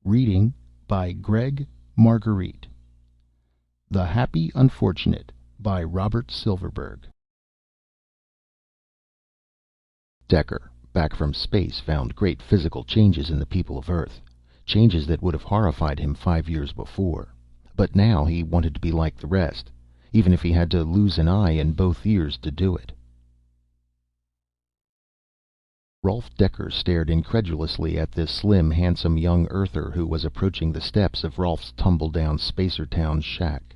Reading by Greg Marguerite. The Happy Unfortunate by Robert Silverberg. Decker, back from space, found great physical changes in the people of Earth. Changes that would have horrified him 5 years before. But now he wanted to be like the rest, even if he had to lose an eye and both ears to do it. Rolf Decker stared incredulously at the slim, handsome young Earther who was approaching the steps of Rolf's tumble-down Spacertown shack.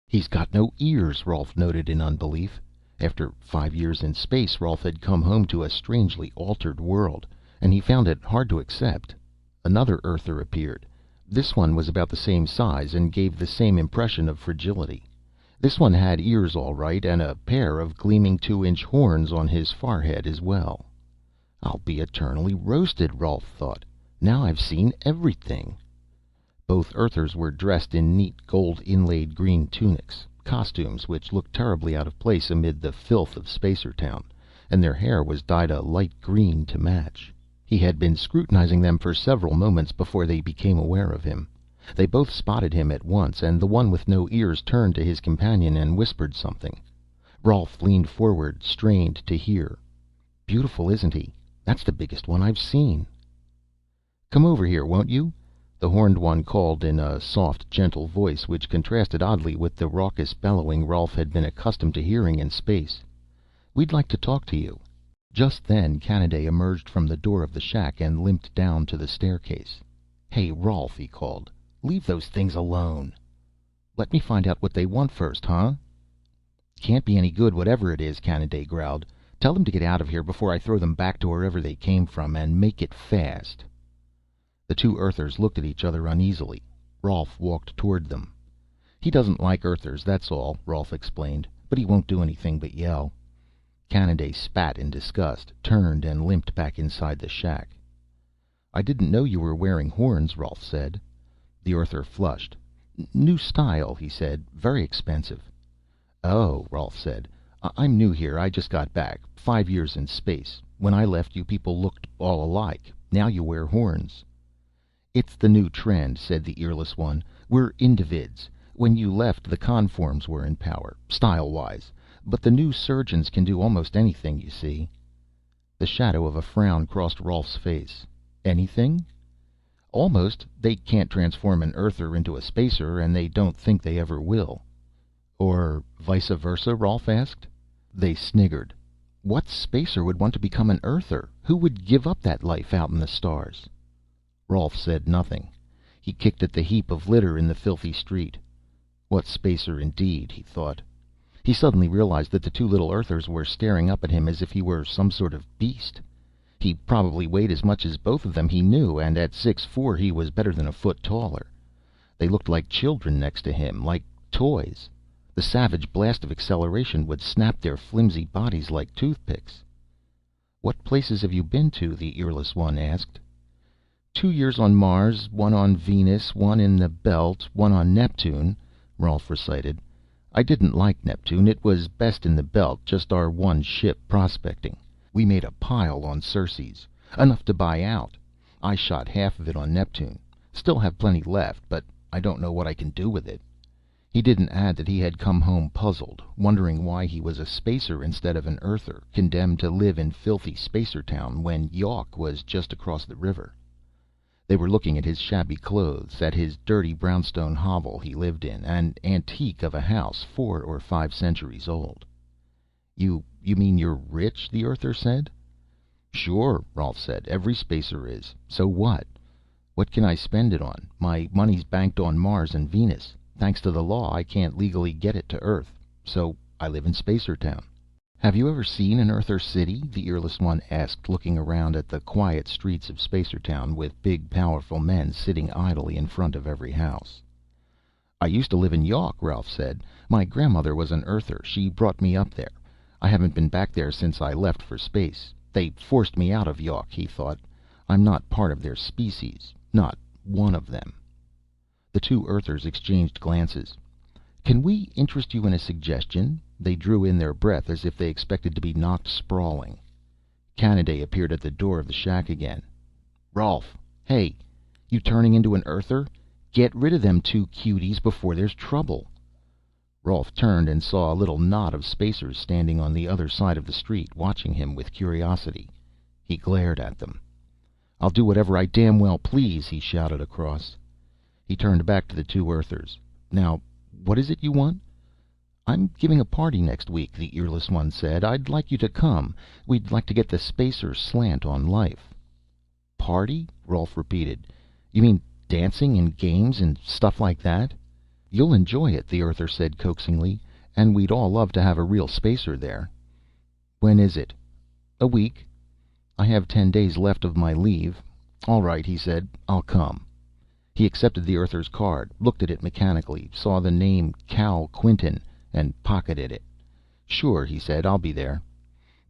"He's got no ears," Rolf noted in unbelief. After 5 years in space, Rolf had come home to a strangely altered world, and he found it hard to accept. Another Earther appeared. This one was about the same size and gave the same impression of fragility. This one had ears all right, and a pair of gleaming 2-inch horns on his forehead as well. "I'll be eternally roasted," Rolf thought. "Now I've seen everything." Both Earthers were dressed in neat gold inlaid green tunics, costumes which looked terribly out of place amid the filth of Spacertown, and their hair was dyed a light green to match. He had been scrutinizing them for several moments before they became aware of him. They both spotted him at once, and the one with no ears turned to his companion and whispered something. Rolf leaned forward, strained to hear. "Beautiful, isn't he? That's the biggest one I've seen." "Come over here, won't you?" the horned one called in a soft, gentle voice which contrasted oddly with the raucous bellowing Rolf had been accustomed to hearing in space. "We'd like to talk to you." Just then Kanaday emerged from the door of the shack and limped down to the staircase. "Hey, Rolf," he called. "Leave those things alone." "Let me find out what they want first, huh?" "Can't be any good, whatever it is," Kanaday growled. "Tell them to get out of here before I throw them back to wherever they came from, and make it fast." The two Earthers looked at each other uneasily. Rolf walked toward them. "He doesn't like Earthers, that's all," Rolf explained. "But he won't do anything but yell." Kanaday spat in disgust, turned, and limped back inside the shack. "I didn't know you were wearing horns," Rolf said. The Earther flushed. "New style," he said. "Very expensive." "Oh," Rolf said. "I'm new here. I just got back. 5 years in space. When I left, you people looked all alike. Now you wear horns." "It's the new trend," said the earless one. "We're individs. When you left, the conforms were in power, style-wise. But the new surgeons can do almost anything, you see." The shadow of a frown crossed Rolf's face. "Anything?" "Almost. They can't transform an Earther into a Spacer, and they don't think they ever will." "Or vice versa?" Rolf asked. They sniggered. "What Spacer would want to become an Earther? Who would give up that life out in the stars?" Rolf said nothing. He kicked at the heap of litter in the filthy street. What Spacer indeed, he thought. He suddenly realized that the two little Earthers were staring up at him as if he were some sort of beast. He probably weighed as much as both of them, he knew, and at 6'4" he was better than a foot taller. They looked like children next to him, like toys. The savage blast of acceleration would snap their flimsy bodies like toothpicks. "What places have you been to?" the earless one asked. 2 years on Mars, 1 on Venus, 1 in the Belt, 1 on Neptune," Rolf recited. "I didn't like Neptune. It was best in the Belt, just our one ship prospecting. We made a pile on Ceres, enough to buy out. I shot half of it on Neptune. Still have plenty left, but I don't know what I can do with it." He didn't add that he had come home puzzled, wondering why he was a Spacer instead of an Earther, condemned to live in filthy Spacertown when Yawk was just across the river. They were looking at his shabby clothes, at his dirty brownstone hovel he lived in, an antique of a house 4 or 5 centuries old. You mean you're rich?" the Earther said. "Sure," Rolf said. "Every Spacer is. So what? What can I spend it on? My money's banked on Mars and Venus. Thanks to the law, I can't legally get it to Earth. So I live in Spacertown." "Have you ever seen an Earther city?" the earless one asked, looking around at the quiet streets of Spacertown, with big, powerful men sitting idly in front of every house. "I used to live in Yawk," Rolf said. "My grandmother was an Earther. She brought me up there. I haven't been back there since I left for space. They forced me out of Yawk," he thought. "I'm not part of their species. Not one of them." The two Earthers exchanged glances. "Can we interest you in a suggestion?" They drew in their breath as if they expected to be knocked sprawling. Kanaday appeared at the door of the shack again. "Rolf! Hey!" You turning into an Earther? Get rid of them two cuties before there's trouble." Rolf turned and saw a little knot of Spacers standing on the other side of the street, watching him with curiosity. He glared at them. "I'll do whatever I damn well please," he shouted across. He turned back to the two Earthers. "Now, what is it you want?" "I'm giving a party next week," the earless one said. "I'd like you to come. We'd like to get the Spacer slant on life." "Party?" Rolf repeated. "You mean dancing and games and stuff like that?" "You'll enjoy it," the Earther said coaxingly. "And we'd all love to have a real Spacer there." "When is it?" "A week." "I have 10 days left of my leave." "All right," he said. "I'll come." He accepted the Earther's card, looked at it mechanically, saw the name Cal Quinton, and pocketed it. "Sure," he said. "I'll be there."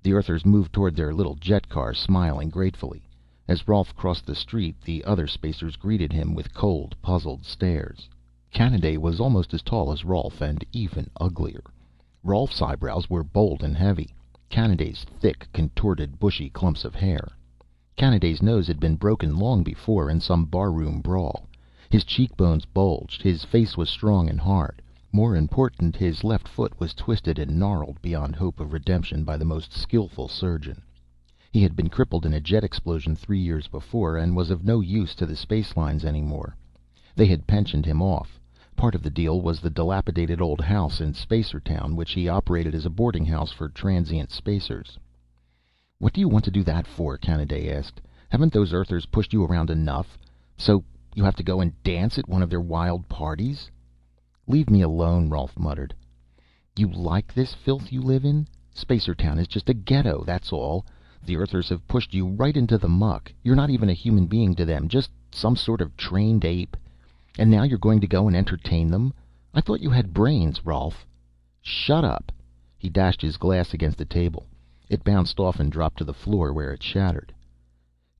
The Earthers moved toward their little jet car, smiling gratefully. As Rolf crossed the street, the other Spacers greeted him with cold, puzzled stares. Kanaday was almost as tall as Rolf, and even uglier. Rolf's eyebrows were bold and heavy, Kanaday's thick, contorted, bushy clumps of hair. Kanaday's nose had been broken long before in some barroom brawl. His cheekbones bulged, his face was strong and hard. More important, his left foot was twisted and gnarled beyond hope of redemption by the most skillful surgeon. He had been crippled in a jet explosion 3 years before, and was of no use to the space lines anymore. They had pensioned him off. Part of the deal was the dilapidated old house in Spacertown, which he operated as a boarding house for transient Spacers. "What do you want to do that for?" Kanaday asked. "Haven't those Earthers pushed you around enough? So you have to go and dance at one of their wild parties?" "Leave me alone," Rolf muttered. "You like this filth you live in? Spacertown is just a ghetto, that's all. The Earthers have pushed you right into the muck. You're not even a human being to them, just some sort of trained ape. And now you're going to go and entertain them? I thought you had brains, Rolf." "Shut up." He dashed his glass against the table. It bounced off and dropped to the floor, where it shattered.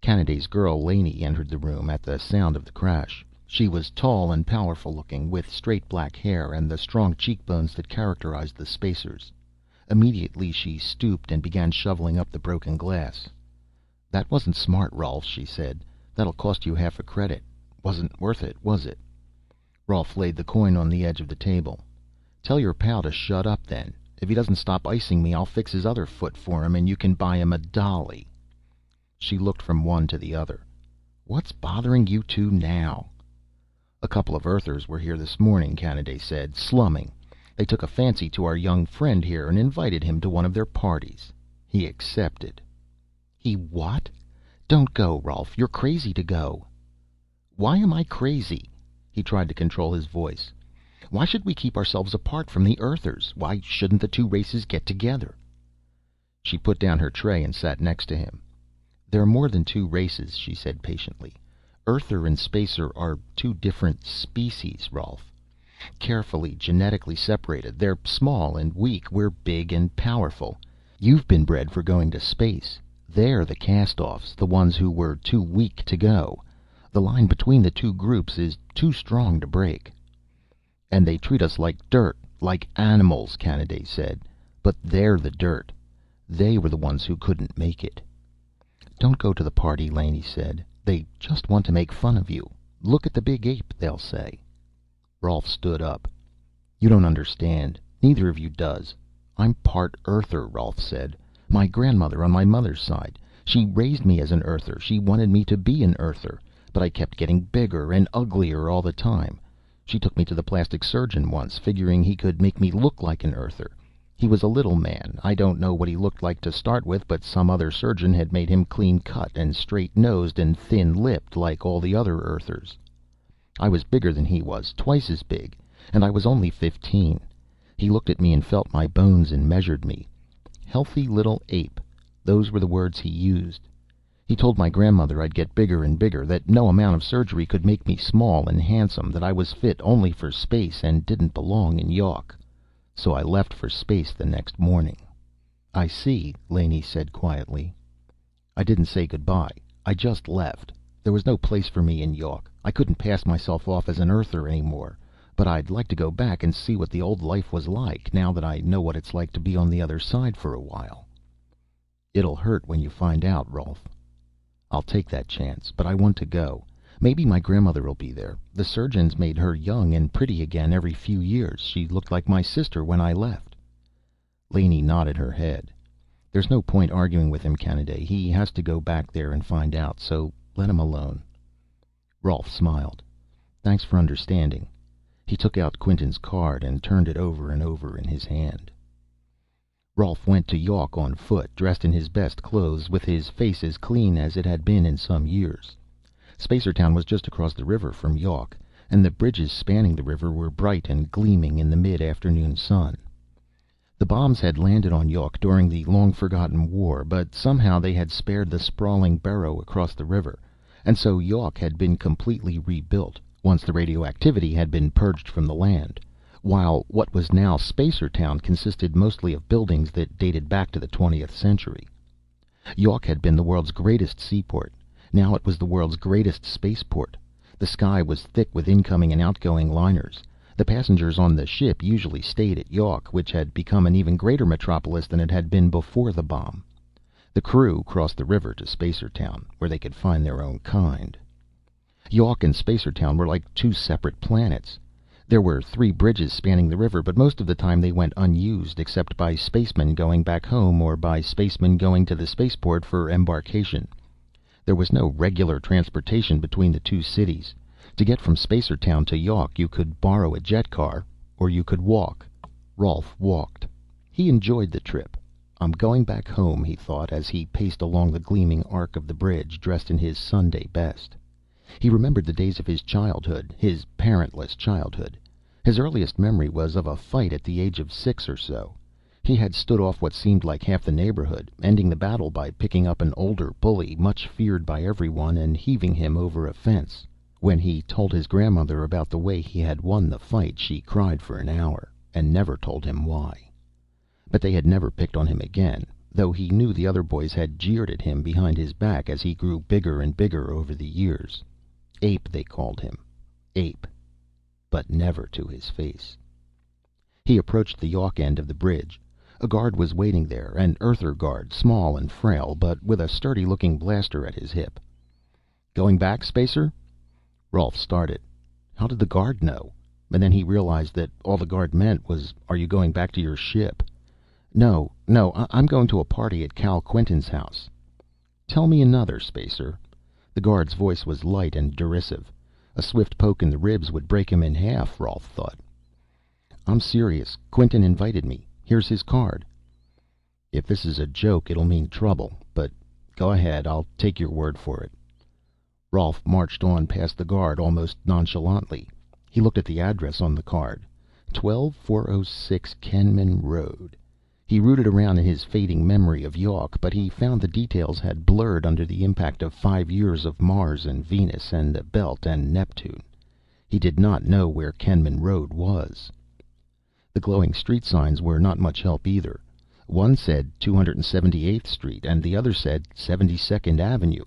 Kanaday's girl, Laney, entered the room at the sound of the crash. She was tall and powerful looking, with straight black hair and the strong cheekbones that characterized the Spacers. Immediately she stooped and began shoveling up the broken glass. "That wasn't smart, Rolf," she said. "That'll cost you half a credit. Wasn't worth it, was it?" Rolf laid the coin on the edge of the table. "Tell your pal to shut up, then. If he doesn't stop icing me, I'll fix his other foot for him, and you can buy him a dolly." She looked from one to the other. "What's bothering you two now?" "A couple of Earthers were here this morning," Kanaday said, "slumming. They took a fancy to our young friend here and invited him to one of their parties. He accepted." "He what? Don't go, Rolf. You're crazy to go." "Why am I crazy?" He tried to control his voice. "Why should we keep ourselves apart from the Earthers? Why shouldn't the two races get together?" She put down her tray and sat next to him. "There are more than two races," she said patiently. "Earther and Spacer are two different species, Rolf. Carefully, genetically separated. They're small and weak. We're big and powerful. You've been bred for going to space. They're the cast-offs, the ones who were too weak to go. The line between the two groups is too strong to break." "And they treat us like dirt, like animals," Kanaday said. "But they're the dirt. They were the ones who couldn't make it." "Don't go to the party," Laney said. "They just want to make fun of you. Look at the big ape, they'll say." Rolf stood up. "You don't understand. Neither of you does. I'm part Earther," Rolf said. "My grandmother on my mother's side. She raised me as an Earther. She wanted me to be an Earther. But I kept getting bigger and uglier all the time. She took me to the plastic surgeon once, figuring he could make me look like an Earther. He was a little man. I don't know what he looked like to start with, but some other surgeon had made him clean cut and straight nosed and thin lipped like all the other Earthers. I was bigger than he was, twice as big, and I was only 15. He looked at me and felt my bones and measured me. Healthy little ape. Those were the words he used. He told my grandmother I'd get bigger and bigger, that no amount of surgery could make me small and handsome, that I was fit only for space and didn't belong in Yawk. So I left for space the next morning." "I see," Laney said quietly. "I didn't say goodbye. I just left. There was no place for me in Yawk. I couldn't pass myself off as an Earther anymore. But I'd like to go back and see what the old life was like, now that I know what it's like to be on the other side for a while." "It'll hurt when you find out, Rolf." "I'll take that chance, but I want to go. Maybe my grandmother will be there. The surgeons made her young and pretty again every few years. She looked like my sister when I left." Laney nodded her head. "There's no point arguing with him, Kennedy. He has to go back there and find out, so let him alone." Rolf smiled. "Thanks for understanding." He took out Quentin's card and turned it over and over in his hand. Rolf went to Yawk on foot, dressed in his best clothes, with his face as clean as it had been in some years. Spacertown was just across the river from Yawk, and the bridges spanning the river were bright and gleaming in the mid-afternoon sun. The bombs had landed on Yawk during the long-forgotten war, but somehow they had spared the sprawling borough across the river, and so Yawk had been completely rebuilt, once the radioactivity had been purged from the land, while what was now Spacertown consisted mostly of buildings that dated back to the 20th century. Yawk had been the world's greatest seaport. Now it was the world's greatest spaceport. The sky was thick with incoming and outgoing liners. The passengers on the ship usually stayed at Yawk, which had become an even greater metropolis than it had been before the bomb. The crew crossed the river to Spacertown, where they could find their own kind. Yawk and Spacertown were like two separate planets. There were 3 bridges spanning the river, but most of the time they went unused, except by spacemen going back home or by spacemen going to the spaceport for embarkation. There was no regular transportation between the two cities. To get from Spacertown to Yawk, you could borrow a jet car, or you could walk. Rolf walked. He enjoyed the trip. "I'm going back home," he thought, as he paced along the gleaming arc of the bridge, dressed in his Sunday best. He remembered the days of his childhood, his parentless childhood. His earliest memory was of a fight at the age of 6 or so. He had stood off what seemed like half the neighborhood, ending the battle by picking up an older bully, much feared by everyone, and heaving him over a fence. When he told his grandmother about the way he had won the fight, she cried for an hour, and never told him why. But they had never picked on him again, though he knew the other boys had jeered at him behind his back as he grew bigger and bigger over the years. Ape, they called him. Ape. But never to his face. He approached the Yawk end of the bridge. A guard was waiting there, an Earther guard, small and frail, but with a sturdy-looking blaster at his hip. "Going back, Spacer?" Rolf started. How did the guard know? And then he realized that all the guard meant was, "Are you going back to your ship?" No, I'm going to a party at Cal Quentin's house." "Tell me another, Spacer." The guard's voice was light and derisive. A swift poke in the ribs would break him in half, Rolf thought. "I'm serious. Quentin invited me. Here's his card." "If this is a joke, it'll mean trouble. But go ahead, I'll take your word for it." Rolf marched on past the guard almost nonchalantly. He looked at the address on the card. 12406 Kenman Road. He rooted around in his fading memory of Yawk, but he found the details had blurred under the impact of 5 years of Mars and Venus and the Belt and Neptune. He did not know where Kenman Road was. The glowing street signs were not much help either. One said 278th Street, and the other said 72nd Avenue.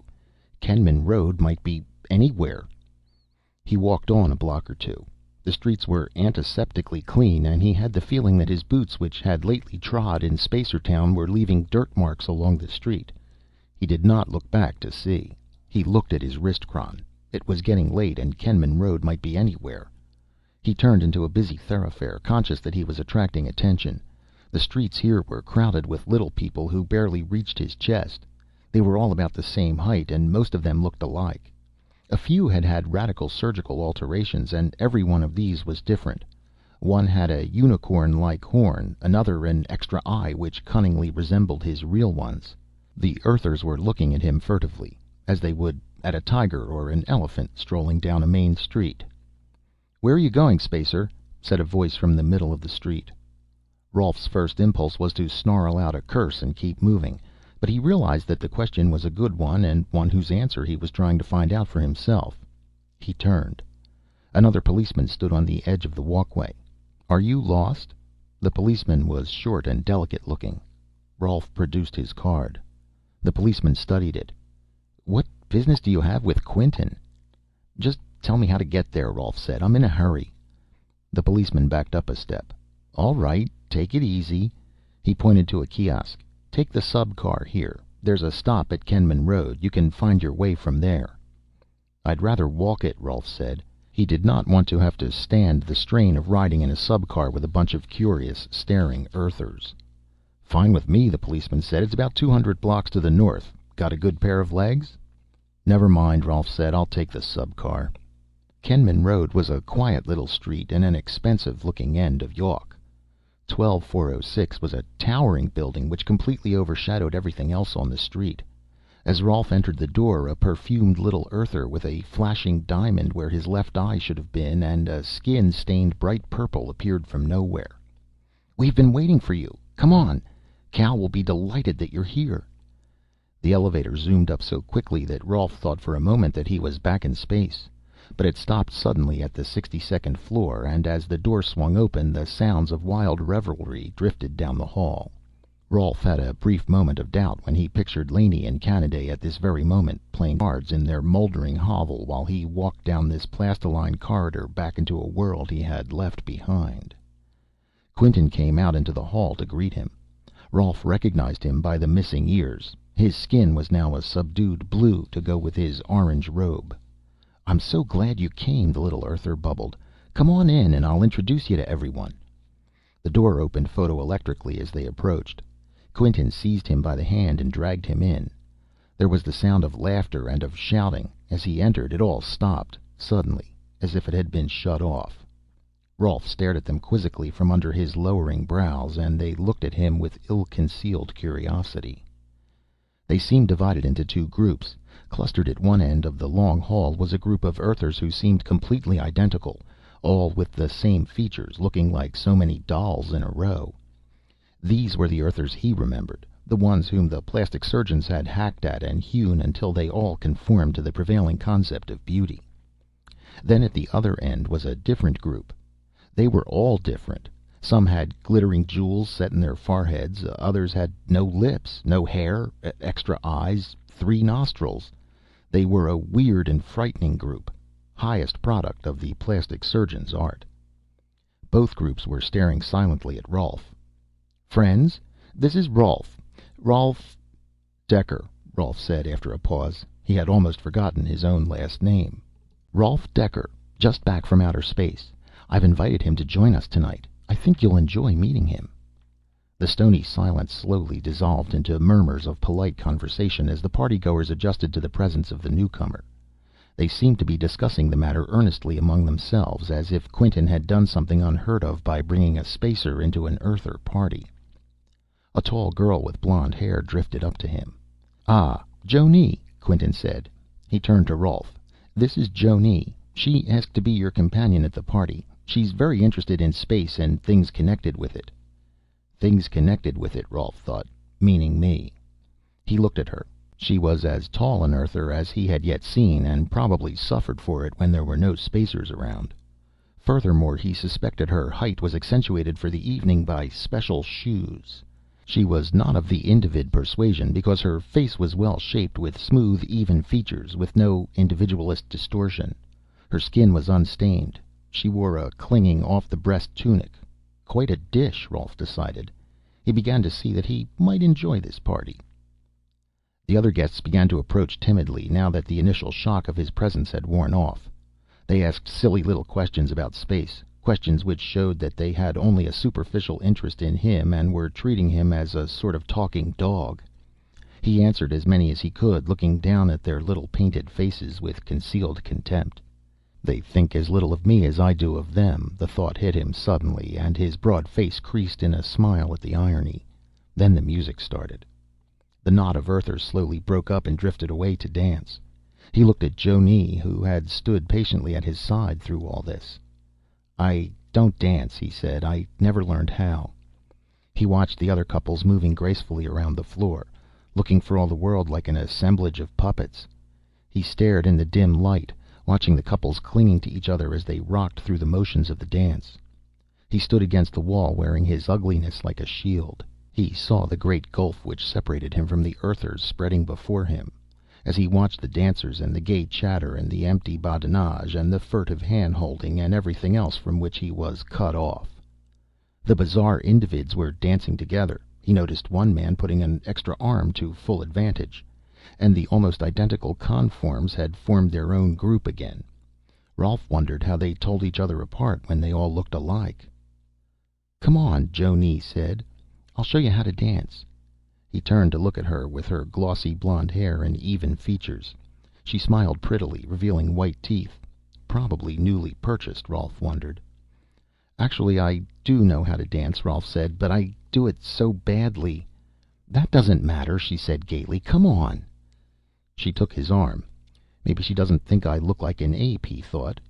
Kenman Road might be anywhere. He walked on a block or two. The streets were antiseptically clean, and he had the feeling that his boots, which had lately trod in Spacertown, were leaving dirt marks along the street. He did not look back to see. He looked at his wristchron. It was getting late, and Kenman Road might be anywhere. He turned into a busy thoroughfare, conscious that he was attracting attention. The streets here were crowded with little people who barely reached his chest. They were all about the same height, and most of them looked alike. A few had had radical surgical alterations, and every one of these was different. One had a unicorn-like horn, another an extra eye which cunningly resembled his real ones. The Earthers were looking at him furtively, as they would at a tiger or an elephant strolling down a main street. "Where are you going, Spacer?" said a voice from the middle of the street. Rolf's first impulse was to snarl out a curse and keep moving, but he realized that the question was a good one, and one whose answer he was trying to find out for himself. He turned. Another policeman stood on the edge of the walkway. "Are you lost?" The policeman was short and delicate looking. Rolf produced his card. The policeman studied it. "What business do you have with Quentin?" "Just tell me how to get there," Rolf said. "I'm in a hurry." The policeman backed up a step. "All right, take it easy." He pointed to a kiosk. "Take the sub car here. There's a stop at Kenman Road. You can find your way from there." "I'd rather walk it," Rolf said. He did not want to have to stand the strain of riding in a subcar with a bunch of curious, staring Earthers. "Fine with me," the policeman said. "It's about 200 blocks to the north. Got a good pair of legs?" "Never mind," Rolf said. "I'll take the subcar." Kenman Road was a quiet little street in an expensive looking end of York. 12406 was a towering building which completely overshadowed everything else on the street. As Rolf entered the door, a perfumed little Earther with a flashing diamond where his left eye should have been and a skin stained bright purple appeared from nowhere. "We've been waiting for you. Come on. Cal will be delighted that you're here." The elevator zoomed up so quickly that Rolf thought for a moment that he was back in space. But it stopped suddenly at the 62nd floor, and as the door swung open, the sounds of wild revelry drifted down the hall. Rolf had a brief moment of doubt when he pictured Laney and Kanaday at this very moment, playing cards in their moldering hovel while he walked down this plastiline corridor back into a world he had left behind. Quinton came out into the hall to greet him. Rolf recognized him by the missing ears. His skin was now a subdued blue to go with his orange robe. "I'm so glad you came," the little Earther bubbled. "Come on in and I'll introduce you to everyone." The door opened photoelectrically as they approached. Quinton seized him by the hand and dragged him in. There was the sound of laughter and of shouting. As he entered, it all stopped, suddenly, as if it had been shut off. Rolf stared at them quizzically from under his lowering brows, and they looked at him with ill-concealed curiosity. They seemed divided into two groups. Clustered at one end of the long hall was a group of Earthers who seemed completely identical, all with the same features, looking like so many dolls in a row. These were the Earthers he remembered, the ones whom the plastic surgeons had hacked at and hewn until they all conformed to the prevailing concept of beauty. Then at the other end was a different group. They were all different. Some had glittering jewels set in their foreheads, others had no lips, no hair, extra eyes, 3 nostrils. They were a weird and frightening group, highest product of the plastic surgeon's art. Both groups were staring silently at Rolf. "Friends, this is Rolf Dekker," Rolf said after a pause. He had almost forgotten his own last name. "Rolf Dekker, just back from outer space. I've invited him to join us tonight. I think you'll enjoy meeting him." The stony silence slowly dissolved into murmurs of polite conversation as the partygoers adjusted to the presence of the newcomer. They seemed to be discussing the matter earnestly among themselves, as if Quinton had done something unheard of by bringing a spacer into an Earther party. A tall girl with blonde hair drifted up to him. "Ah, Jonee," Quinton said. He turned to Rolf. "This is Jonee. She asked to be your companion at the party. She's very interested in space and things connected with it." Things connected with it, Rolf thought, meaning me. He looked at her. She was as tall an Earther as he had yet seen, and probably suffered for it when there were no spacers around. Furthermore, he suspected her height was accentuated for the evening by special shoes. She was not of the Individ persuasion, because her face was well shaped, with smooth, even features, with no individualist distortion. Her skin was unstained. She wore a clinging off-the-breast tunic. Quite a dish, Rolf decided. He began to see that he might enjoy this party. The other guests began to approach timidly, now that the initial shock of his presence had worn off. They asked silly little questions about space, questions which showed that they had only a superficial interest in him and were treating him as a sort of talking dog. He answered as many as he could, looking down at their little painted faces with concealed contempt. They think as little of me as I do of them, the thought hit him suddenly, and his broad face creased in a smile at the irony. Then the music started. The knot of Earthers slowly broke up and drifted away to dance. He looked at Jonee, who had stood patiently at his side through all this. "I don't dance," he said. "I never learned how." He watched the other couples moving gracefully around the floor, looking for all the world like an assemblage of puppets. He stared in the dim light, watching the couples clinging to each other as they rocked through the motions of the dance. He stood against the wall, wearing his ugliness like a shield. He saw the great gulf which separated him from the Earthers spreading before him, as he watched the dancers and the gay chatter and the empty badinage and the furtive hand-holding and everything else from which he was cut off. The bizarre Individs were dancing together. He noticed one man putting an extra arm to full advantage. and the almost identical conforms had formed their own group again. Rolf wondered how they told each other apart when they all looked alike. "Come on," Jonee said. "I'll show you how to dance." He turned to look at her with her glossy blonde hair and even features. She smiled prettily, revealing white teeth. Probably newly purchased, Rolf wondered. "Actually, I do know how to dance," Rolf said, "but I do it so badly." "That doesn't matter," she said gaily. "Come on." She took his arm. Maybe she doesn't think I look like an ape, he thought.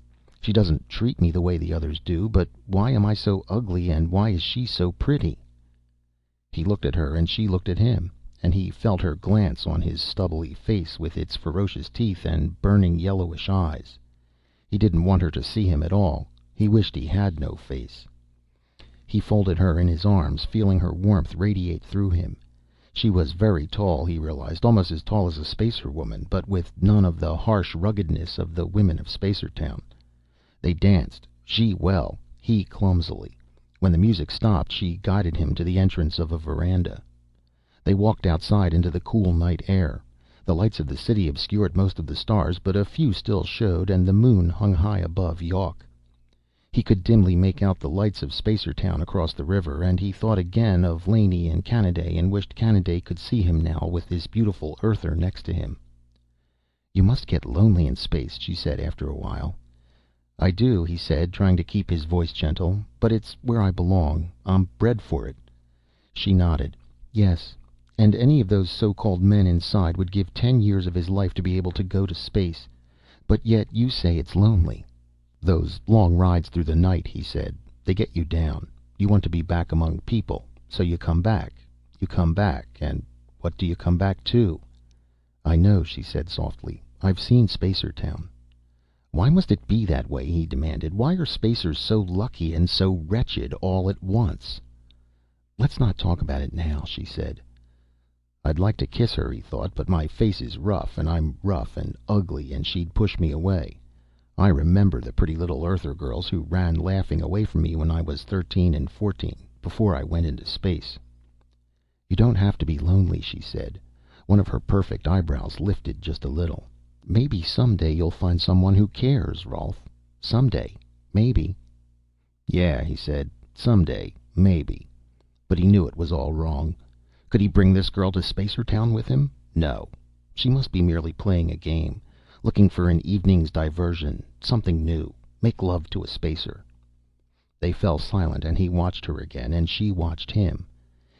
She doesn't treat me the way the others do, but why am I so ugly and why is she so pretty? He looked at her and she looked at him, and he felt her glance on his stubbly face with its ferocious teeth and burning yellowish eyes. He didn't want her to see him at all. He wished he had no face. He folded her in his arms, feeling her warmth radiate through him. She was very tall, he realized, almost as tall as a Spacer woman, but with none of the harsh ruggedness of the women of Spacertown. They danced, she well, he clumsily. When the music stopped, she guided him to the entrance of a veranda. They walked outside into the cool night air. The lights of the city obscured most of the stars, but a few still showed, and the moon hung high above Yawk. He could dimly make out the lights of Spacertown across the river, and he thought again of Laney and Kanaday, and wished Kanaday could see him now with this beautiful Earther next to him. "You must get lonely in space," she said after a while. "I do," he said, trying to keep his voice gentle, "but it's where I belong. I'm bred for it." She nodded. "Yes. And any of those so-called men inside would give 10 years of his life to be able to go to space. But yet you say it's lonely." "Those long rides through the night," he said, "they get you down. You want to be back among people, so you come back. You come back, and what do you come back to?" "I know," she said softly. "I've seen Spacertown." "Why must it be that way?" he demanded. "Why are Spacers so lucky and so wretched all at once?" "Let's not talk about it now," she said. I'd like to kiss her, he thought, but my face is rough, and I'm rough and ugly, and she'd push me away. I remember the pretty little Earther girls who ran laughing away from me when I was 13 and 14, before I went into space. "You don't have to be lonely," she said. One of her perfect eyebrows lifted just a little. "Maybe someday you'll find someone who cares, Rolf. Someday, maybe." "Yeah," he said. "Someday, maybe." But he knew it was all wrong. Could he bring this girl to Spacertown with him? No. She must be merely playing a game, looking for an evening's diversion, something new. Make love to a Spacer. They fell silent, and he watched her again, and she watched him.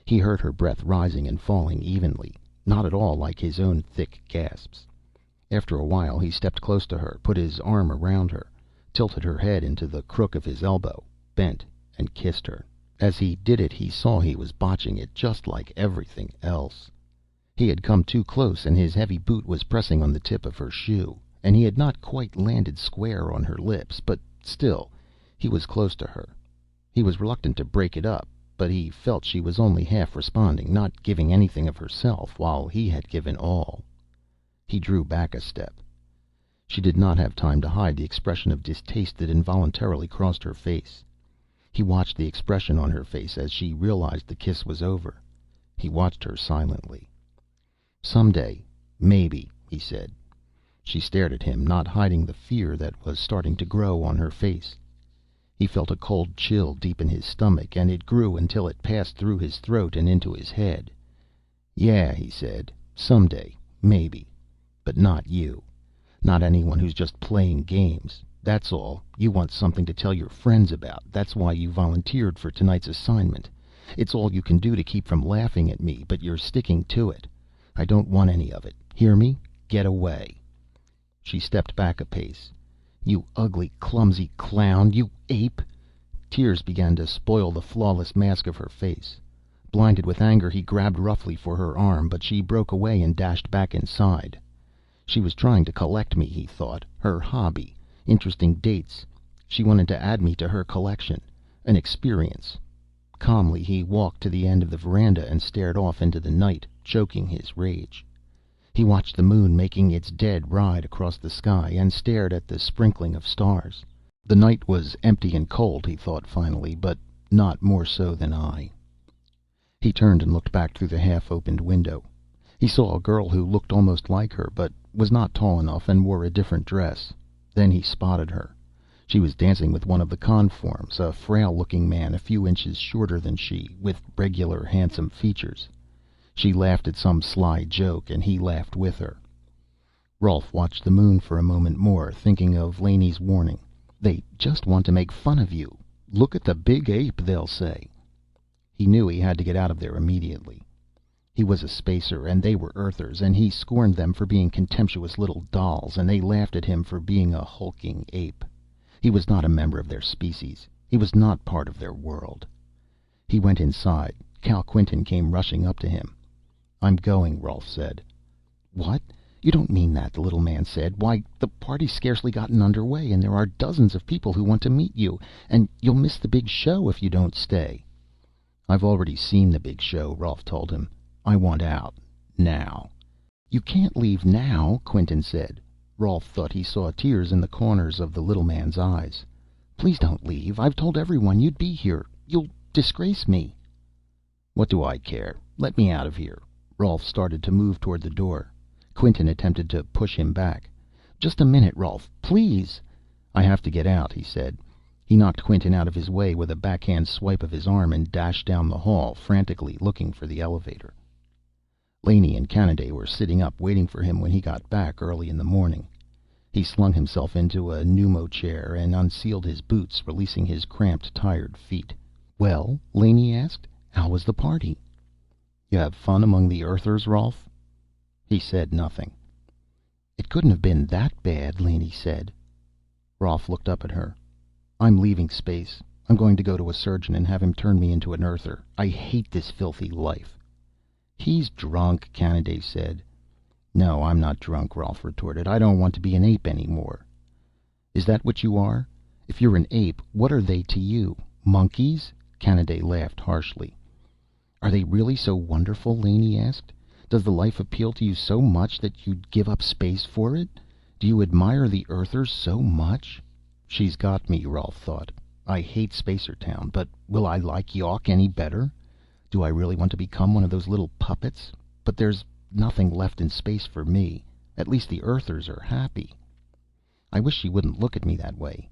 He heard her breath rising and falling evenly, not at all like his own thick gasps. After a while he stepped close to her, put his arm around her, tilted her head into the crook of his elbow, bent, and kissed her. As he did it he saw he was botching it, just like everything else. He had come too close, and his heavy boot was pressing on the tip of her shoe, and he had not quite landed square on her lips, but still, he was close to her. He was reluctant to break it up, but he felt she was only half responding, not giving anything of herself, while he had given all. He drew back a step. She did not have time to hide the expression of distaste that involuntarily crossed her face. He watched the expression on her face as she realized the kiss was over. He watched her silently. "Someday, maybe," he said. She stared at him, not hiding the fear that was starting to grow on her face. He felt a cold chill deep in his stomach, and it grew until it passed through his throat and into his head. "Yeah," he said. "Someday, maybe. But not you. Not anyone who's just playing games. That's all. You want something to tell your friends about. That's why you volunteered for tonight's assignment. It's all you can do to keep from laughing at me, but you're sticking to it. I don't want any of it. Hear me? Get away." She stepped back a pace. "You ugly, clumsy clown. You ape." Tears began to spoil the flawless mask of her face. Blinded with anger, he grabbed roughly for her arm, but she broke away and dashed back inside. She was trying to collect me, he thought. Her hobby. Interesting dates. She wanted to add me to her collection. An experience. Calmly, he walked to the end of the veranda and stared off into the night, choking his rage. He watched the moon making its dead ride across the sky, and stared at the sprinkling of stars. The night was empty and cold, he thought finally, but not more so than I. He turned and looked back through the half-opened window. He saw a girl who looked almost like her, but was not tall enough and wore a different dress. Then he spotted her. She was dancing with one of the conforms, a frail-looking man a few inches shorter than she, with regular, handsome features. She laughed at some sly joke, and he laughed with her. Rolf watched the moon for a moment more, thinking of Laney's warning. They just want to make fun of you. Look at the big ape, they'll say. He knew he had to get out of there immediately. He was a spacer, and they were Earthers, and he scorned them for being contemptuous little dolls, and they laughed at him for being a hulking ape. He was not a member of their species. He was not part of their world. He went inside. Cal Quinton came rushing up to him. "I'm going," Rolf said. "What? You don't mean that," the little man said. "Why, the party's scarcely gotten underway, and there are dozens of people who want to meet you, and you'll miss the big show if you don't stay." "I've already seen the big show," Rolf told him. "I want out. Now." "You can't leave now," Quinton said. Rolf thought he saw tears in the corners of the little man's eyes. "Please don't leave. I've told everyone you'd be here. You'll disgrace me." "What do I care? Let me out of here." Rolf started to move toward the door. Quinton attempted to push him back. "Just a minute, Rolf. Please." "I have to get out," he said. He knocked Quinton out of his way with a backhand swipe of his arm and dashed down the hall, frantically looking for the elevator. Laney and Kanaday were sitting up waiting for him when he got back early in the morning. He slung himself into a pneumo chair and unsealed his boots, releasing his cramped, tired feet. "Well?" Laney asked. "How was the party?" "You have fun among the Earthers, Rolf?" He said nothing. "It couldn't have been that bad," Laney said. Rolf looked up at her. "I'm leaving space. I'm going to go to a surgeon and have him turn me into an Earther. I hate this filthy life." "He's drunk," Kanaday said. "No, I'm not drunk," Rolf retorted. "I don't want to be an ape anymore." "Is that what you are? If you're an ape, what are they to you? Monkeys?" Kanaday laughed harshly. "Are they really so wonderful?" Laney asked. "Does the life appeal to you so much that you'd give up space for it? Do you admire the Earthers so much?" She's got me, Rolf thought. I hate Spacertown, but will I like Yawk any better? Do I really want to become one of those little puppets? But there's nothing left in space for me. At least the Earthers are happy. I wish she wouldn't look at me that way.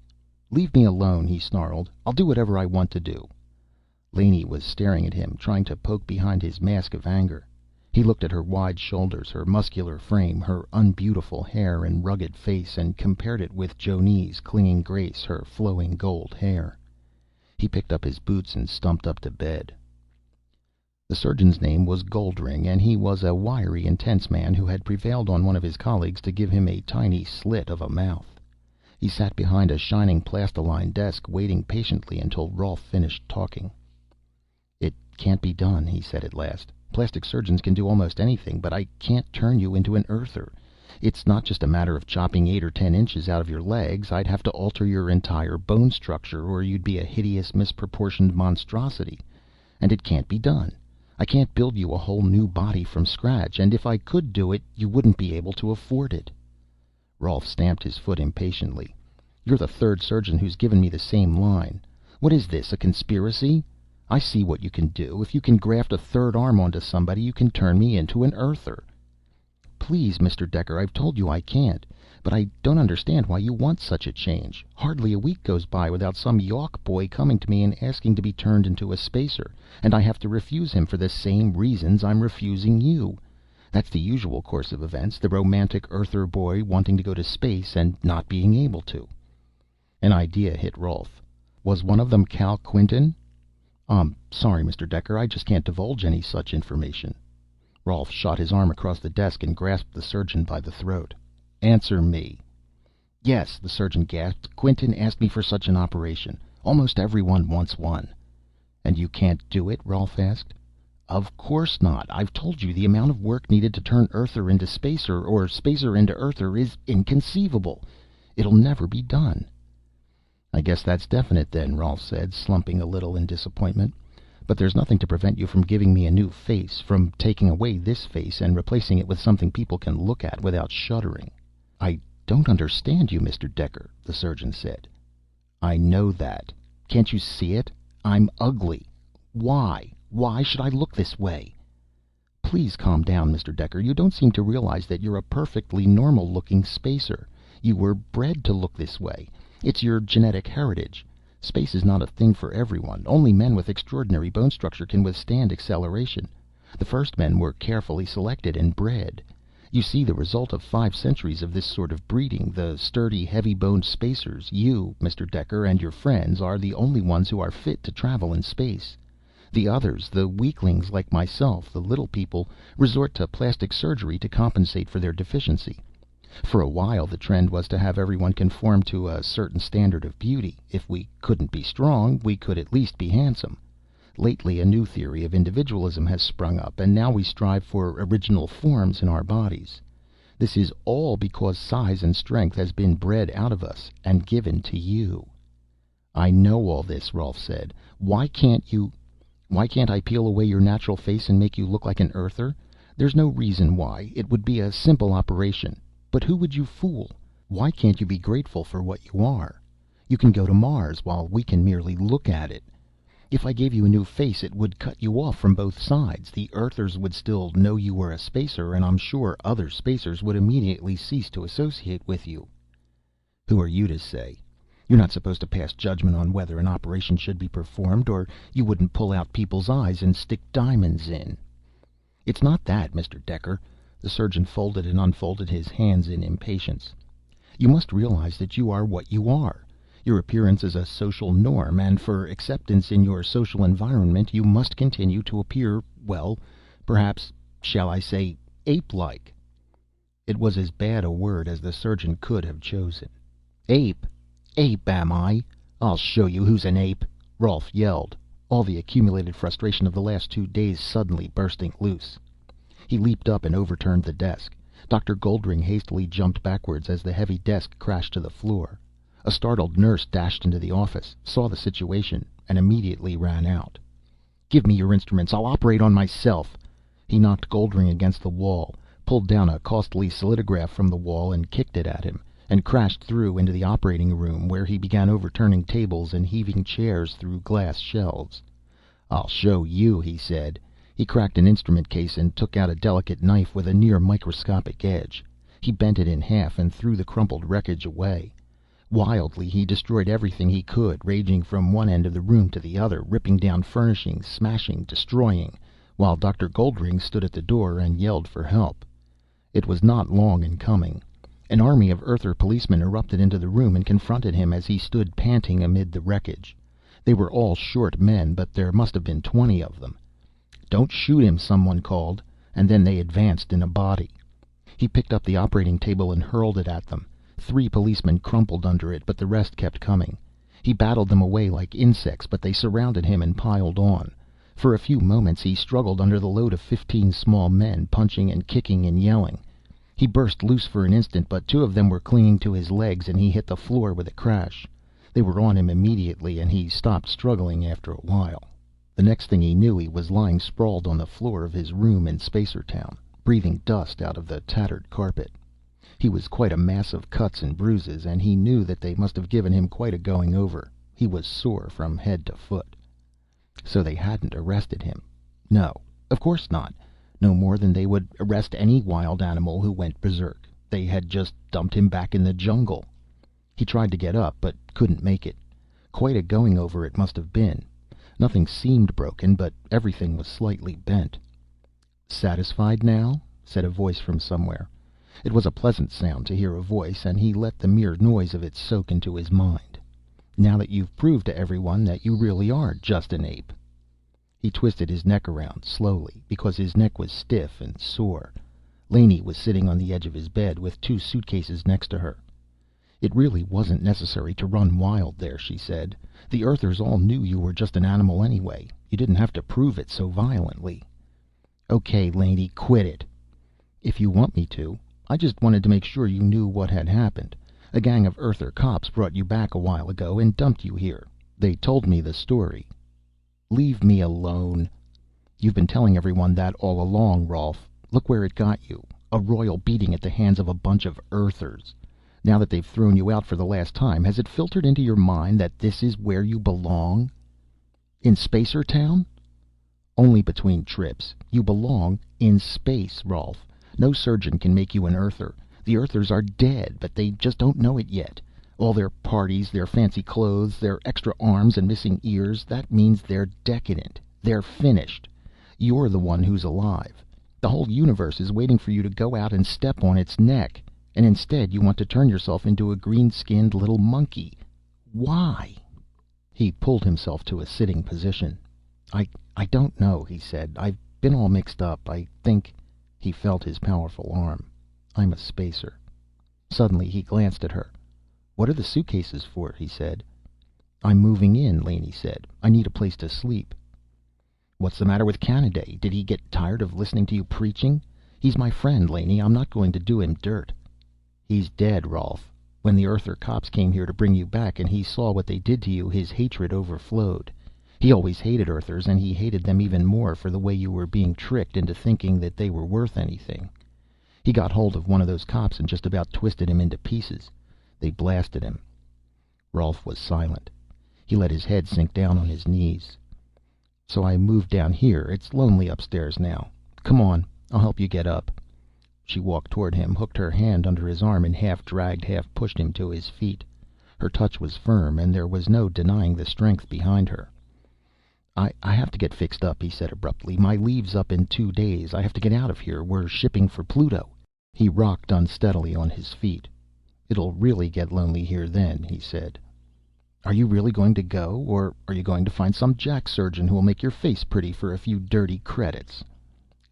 "Leave me alone," he snarled. "I'll do whatever I want to do." Laney was staring at him, trying to poke behind his mask of anger. He looked at her wide shoulders, her muscular frame, her unbeautiful hair and rugged face, and compared it with Joni's clinging grace, her flowing gold hair. He picked up his boots and stumped up to bed. The surgeon's name was Goldring, and he was a wiry, intense man who had prevailed on one of his colleagues to give him a tiny slit of a mouth. He sat behind a shining plastiline desk, waiting patiently until Rolf finished talking. "It can't be done," he said at last. "Plastic surgeons can do almost anything, but I can't turn you into an Earther. It's not just a matter of chopping 8 or 10 inches out of your legs. I'd have to alter your entire bone structure, or you'd be a hideous, misproportioned monstrosity. And it can't be done. I can't build you a whole new body from scratch, and if I could do it, you wouldn't be able to afford it." Rolf stamped his foot impatiently. "You're the third surgeon who's given me the same line. What is this, a conspiracy? I see what you can do. If you can graft a third arm onto somebody, you can turn me into an Earther." "Please, Mr. Dekker, I've told you I can't. But I don't understand why you want such a change. Hardly a week goes by without some Yawk boy coming to me and asking to be turned into a spacer, and I have to refuse him for the same reasons I'm refusing you. That's the usual course of events, the romantic Earther boy wanting to go to space and not being able to." An idea hit Rolf. "Was one of them Cal Quinton?" Sorry, Mr. Dekker, I just can't divulge any such information." Rolf shot his arm across the desk and grasped the surgeon by the throat. "Answer me." "Yes," the surgeon gasped. "Quinton asked me for such an operation. Almost everyone wants one." "And you can't do it?" Rolf asked. "Of course not. I've told you the amount of work needed to turn Earther into spacer, or spacer into Earther, is inconceivable. It'll never be done." "I guess that's definite then," Rolf said, slumping a little in disappointment. "But there's nothing to prevent you from giving me a new face, from taking away this face and replacing it with something people can look at without shuddering." "I don't understand you, Mr. Dekker," the surgeon said. "I know that. Can't you see it? I'm ugly. Why should I look this way?" Please calm down, Mr. Decker. You don't seem to realize that you're a perfectly normal-looking spacer. You were bred to look this way. It's your genetic heritage. Space is not a thing for everyone. Only men with extraordinary bone structure can withstand acceleration. The first men were carefully selected and bred. You see the result of 5 centuries of this sort of breeding. The sturdy, heavy-boned spacers, you, Mr. Decker, and your friends, are the only ones who are fit to travel in space. The others, the weaklings like myself, the little people, resort to plastic surgery to compensate for their deficiency. For a while the trend was to have everyone conform to a certain standard of beauty. If we couldn't be strong, we could at least be handsome. Lately a new theory of individualism has sprung up, and now we strive for original forms in our bodies. This is all because size and strength has been bred out of us and given to you." "I know all this," Rolf said. Why can't I peel away your natural face and make you look like an Earther? There's no reason why. It would be a simple operation. But who would you fool? Why can't you be grateful for what you are? You can go to Mars, while we can merely look at it. If I gave you a new face, it would cut you off from both sides. The Earthers would still know you were a spacer, and I'm sure other spacers would immediately cease to associate with you." "Who are you to say? You're not supposed to pass judgment on whether an operation should be performed, or you wouldn't pull out people's eyes and stick diamonds in." "It's not that, Mr. Decker." The surgeon folded and unfolded his hands in impatience. "You must realize that you are what you are. Your appearance is a social norm, and for acceptance in your social environment you must continue to appear, well, perhaps, shall I say, ape-like." It was as bad a word as the surgeon could have chosen. "Ape? Ape, am I? I'll show you who's an ape!" Rolf yelled, all the accumulated frustration of the last 2 days suddenly bursting loose. He leaped up and overturned the desk. Dr. Goldring hastily jumped backwards as the heavy desk crashed to the floor. A startled nurse dashed into the office, saw the situation, and immediately ran out. "Give me your instruments. I'll operate on myself." He knocked Goldring against the wall, pulled down a costly solidograph from the wall and kicked it at him, and crashed through into the operating room, where he began overturning tables and heaving chairs through glass shelves. "I'll show you," he said. He cracked an instrument case and took out a delicate knife with a near microscopic edge. He bent it in half and threw the crumpled wreckage away. Wildly he destroyed everything he could, raging from one end of the room to the other, ripping down furnishings, smashing, destroying, while Dr. Goldring stood at the door and yelled for help. It was not long in coming. An army of Earther policemen erupted into the room and confronted him as he stood panting amid the wreckage. They were all short men, but there must have been 20 of them. "Don't shoot him," someone called, and then they advanced in a body. He picked up the operating table and hurled it at them. 3 policemen crumpled under it, but the rest kept coming. He battled them away like insects, but they surrounded him and piled on. For a few moments he struggled under the load of 15 small men, punching and kicking and yelling. He burst loose for an instant, but 2 of them were clinging to his legs, and he hit the floor with a crash. They were on him immediately, and he stopped struggling after a while. The next thing he knew, he was lying sprawled on the floor of his room in Spacertown, breathing dust out of the tattered carpet. He was quite a mass of cuts and bruises, and he knew that they must have given him quite a going over. He was sore from head to foot. So they hadn't arrested him. No, of course not. No more than they would arrest any wild animal who went berserk. They had just dumped him back in the jungle. He tried to get up, but couldn't make it. Quite a going over it must have been. Nothing seemed broken, but everything was slightly bent. "Satisfied now?" said a voice from somewhere. It was a pleasant sound to hear a voice, and he let the mere noise of it soak into his mind. "Now that you've proved to everyone that you really are just an ape." He twisted his neck around, slowly, because his neck was stiff and sore. Laney was sitting on the edge of his bed, with 2 suitcases next to her. "It really wasn't necessary to run wild there," she said. "The Earthers all knew you were just an animal anyway. You didn't have to prove it so violently." "Okay, Laney, quit it." "If you want me to. I just wanted to make sure you knew what had happened. A gang of Earther cops brought you back a while ago and dumped you here. They told me the story." "Leave me alone." "You've been telling everyone that all along, Rolf. Look where it got you. A royal beating at the hands of a bunch of Earthers. Now that they've thrown you out for the last time, has it filtered into your mind that this is where you belong?" "In Spacertown?" "Only between trips. You belong in space, Rolf. No surgeon can make you an Earther. The Earthers are dead, but they just don't know it yet. All their parties, their fancy clothes, their extra arms and missing ears, that means they're decadent. They're finished. You're the one who's alive. The whole universe is waiting for you to go out and step on its neck. And instead you want to turn yourself into a green-skinned little monkey. Why?" He pulled himself to a sitting position. I don't know," he said. "I've been all mixed up. I think—" He felt his powerful arm. "I'm a spacer." Suddenly he glanced at her. "What are the suitcases for?" he said. "I'm moving in," Laney said. "I need a place to sleep." "What's the matter with Kanaday? Did he get tired of listening to you preaching? He's my friend, Laney. I'm not going to do him dirt." "He's dead, Rolf. When the Earther cops came here to bring you back and he saw what they did to you, his hatred overflowed. He always hated Earthers, and he hated them even more for the way you were being tricked into thinking that they were worth anything. He got hold of one of those cops and just about twisted him into pieces. They blasted him." Rolf was silent. He let his head sink down on his knees. "So I moved down here. It's lonely upstairs now. Come on, I'll help you get up." She walked toward him, hooked her hand under his arm, and half dragged, half pushed him to his feet. Her touch was firm, and there was no denying the strength behind her. I have to get fixed up," he said abruptly. "My leave's up in 2 days. I have to get out of here. We're shipping for Pluto." He rocked unsteadily on his feet. "It'll really get lonely here then," he said. "Are you really going to go? Or are you going to find some jack surgeon who will make your face pretty for a few dirty credits?"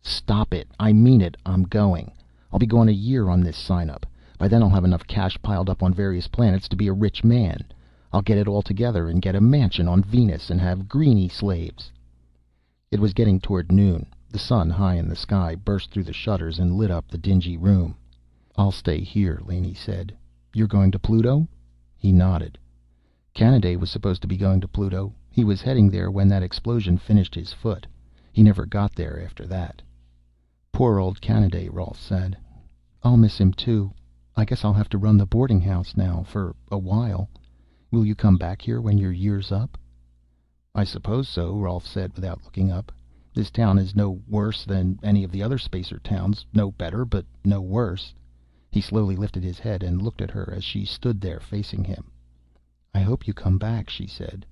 "Stop it. I mean it. I'm going. I'll be gone a year on this sign-up. By then I'll have enough cash piled up on various planets to be a rich man. I'll get it all together and get a mansion on Venus and have greenie slaves." It was getting toward noon. The sun, high in the sky, burst through the shutters and lit up the dingy room. "I'll stay here," Laney said. "You're going to Pluto?" He nodded. "Kanaday was supposed to be going to Pluto. He was heading there when that explosion finished his foot. He never got there after that." "Poor old Kanaday," Rolf said. "I'll miss him too. I guess I'll have to run the boarding house now, for a while. Will you come back here when your year's up?" "I suppose so," Rolf said without looking up. "This town is no worse than any of the other spacer towns. No better, but no worse." He slowly lifted his head and looked at her as she stood there facing him. "I hope you come back," she said.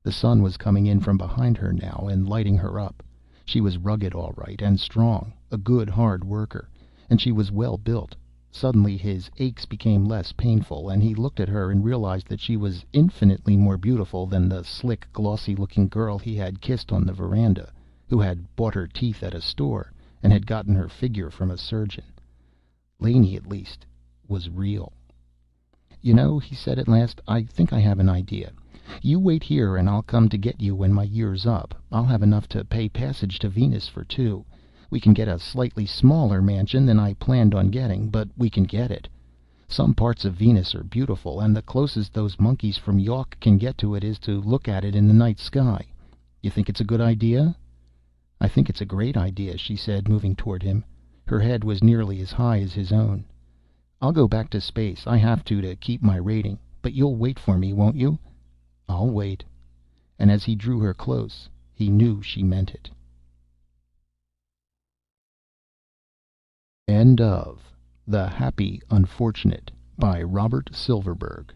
The sun was coming in from behind her now and lighting her up. She was rugged, all right, and strong, a good hard worker, and she was well built. Suddenly his aches became less painful, and he looked at her and realized that she was infinitely more beautiful than the slick, glossy-looking girl he had kissed on the veranda, who had bought her teeth at a store and had gotten her figure from a surgeon. Laney, at least, was real. "You know," he said at last, "I think I have an idea. You wait here and I'll come to get you when my year's up. I'll have enough to pay passage to Venus for two. We can get a slightly smaller mansion than I planned on getting, but we can get it. Some parts of Venus are beautiful, and the closest those monkeys from Yawk can get to it is to look at it in the night sky. You think it's a good idea?" "I think it's a great idea," she said, moving toward him. Her head was nearly as high as his own. "I'll go back to space. I have to keep my rating. But you'll wait for me, won't you?" "I'll wait." And as he drew her close, he knew she meant it. End of The Happy Unfortunate by Robert Silverberg.